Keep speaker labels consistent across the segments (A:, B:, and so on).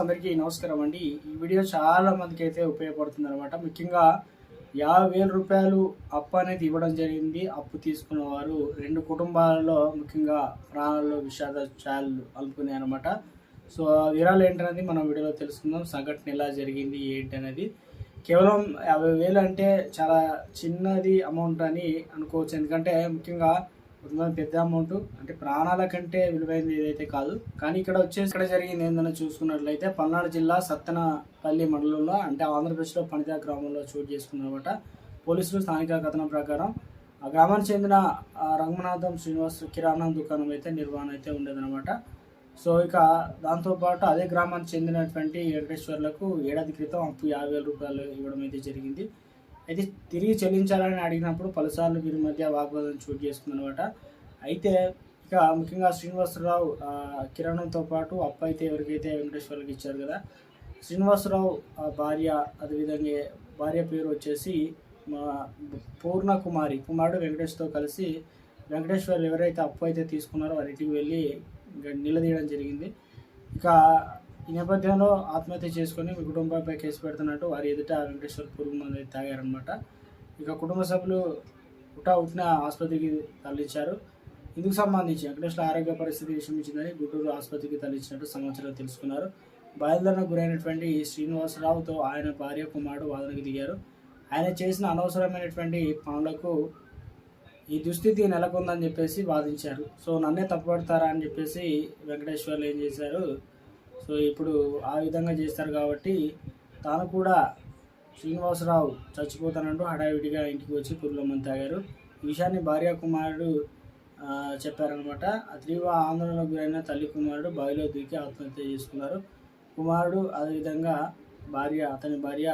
A: అందరికీ నమస్కారం అండి. ఈ వీడియో చాలా మందికి అయితే ఉపయోగపడుతుంది అనమాట. ముఖ్యంగా 50,000 రూపాయలు అప్పు అనేది ఇవ్వడం జరిగింది. అప్పు తీసుకున్న వారు 2 కుటుంబాలలో ముఖ్యంగా ప్రాణాల్లో విషాద ఛాయలు అలుపుకున్నాయి అనమాట. సో ఆ వివరాలు ఏంటనేది మనం వీడియోలో తెలుసుకుందాం. సంఘటన ఎలా జరిగింది ఏంటి అనేది. కేవలం 50,000 అంటే చాలా చిన్నది అమౌంట్ అని అనుకోవచ్చు. ఎందుకంటే ముఖ్యంగా కొంతమంది పెద్ద అమౌంట్ అంటే ప్రాణాల కంటే విలువైనది ఏదైతే కాదు. కానీ ఇక్కడ జరిగింది ఏందని చూసుకున్నట్లయితే పల్నాడు జిల్లా సత్తెనపల్లి మండలంలో అంటే ఆంధ్రప్రదేశ్లో పనిదా గ్రామంలో చోటు చేసుకున్నమాట. పోలీసులు స్థానిక కథనం ప్రకారం ఆ గ్రామానికి చెందిన రంగనాథం శ్రీనివాస్ కిరాణా దుకాణం అయితే నిర్వహణ అయితే ఉండేదన్నమాట. సో ఇక దాంతోపాటు అదే గ్రామానికి చెందినటువంటి వెంకటేశ్వర్లకు ఏడాది క్రితం అప్పు 50,000 రూపాయలు ఇవ్వడం అయితే జరిగింది. అయితే తిరిగి చెల్లించాలని అడిగినప్పుడు పలుసార్లు వీరి మధ్య వాగ్వాదం చోటు చేసుకుందనమాట. అయితే ఇక ముఖ్యంగా శ్రీనివాసరావు కిరణంతో పాటు అప్పు అయితే ఎవరికైతే వెంకటేశ్వర్లకు ఇచ్చారు కదా, శ్రీనివాసరావు భార్య, అదేవిధంగా భార్య పేరు వచ్చేసి పూర్ణ కుమారుడు వెంకటేష్తో కలిసి వెంకటేశ్వర్లు ఎవరైతే అప్పు అయితే తీసుకున్నారో వారి ఇంటికి వెళ్ళి నిలదీయడం జరిగింది. ఇక ఈ నేపథ్యంలో ఆత్మహత్య చేసుకొని మీ కుటుంబంపై కేసు పెడుతున్నట్టు వారి ఎదుట వెంకటేశ్వర పురుగు మంది తాగారనమాట. ఇక కుటుంబ సభ్యులు ఉట్టిన ఆసుపత్రికి తరలించారు. ఇందుకు సంబంధించి వెంకటేశ్వర ఆరోగ్య పరిస్థితి విషమించిందని గుంటూరు ఆసుపత్రికి తరలించినట్టు సమాచారం తెలుసుకున్నారు. బయలుదేరణకు గురైనటువంటి శ్రీనివాసరావుతో ఆయన భార్య కుమారుడు వాదనకు దిగారు. ఆయన చేసిన అనవసరమైనటువంటి పనులకు ఈ దుస్థితి నెలకొందని చెప్పేసి వాదించారు. సో నన్నే తప్పుపడతారా అని చెప్పేసి వెంకటేశ్వర్లు ఏం చేశారు, సో ఇప్పుడు ఆ విధంగా చేస్తారు కాబట్టి తాను కూడా శ్రీనివాసరావు చచ్చిపోతానంటూ హడావిడిగా ఇంటికి వచ్చి పురుగుల మంది తాగారు. ఈ విషయాన్ని భార్య కుమారుడు చెప్పారనమాట. తీవ్ర ఆందోళనకు గురైన తల్లి కుమారుడు బావిలో దూకి ఆత్మహత్య చేసుకున్నారు. కుమారుడు అదేవిధంగా అతని భార్య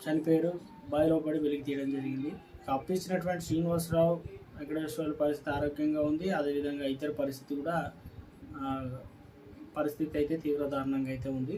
A: చనిపోయారు. బావిలో పడి వెలికి తీయడం జరిగింది. అప్పిచ్చినటువంటి శ్రీనివాసరావు వెంకటేశ్వర పరిస్థితి ఆరోగ్యంగా ఉంది. అదేవిధంగా ఇతర పరిస్థితి అయితే తీవ్ర దారుణంగా అయితే ఉంది.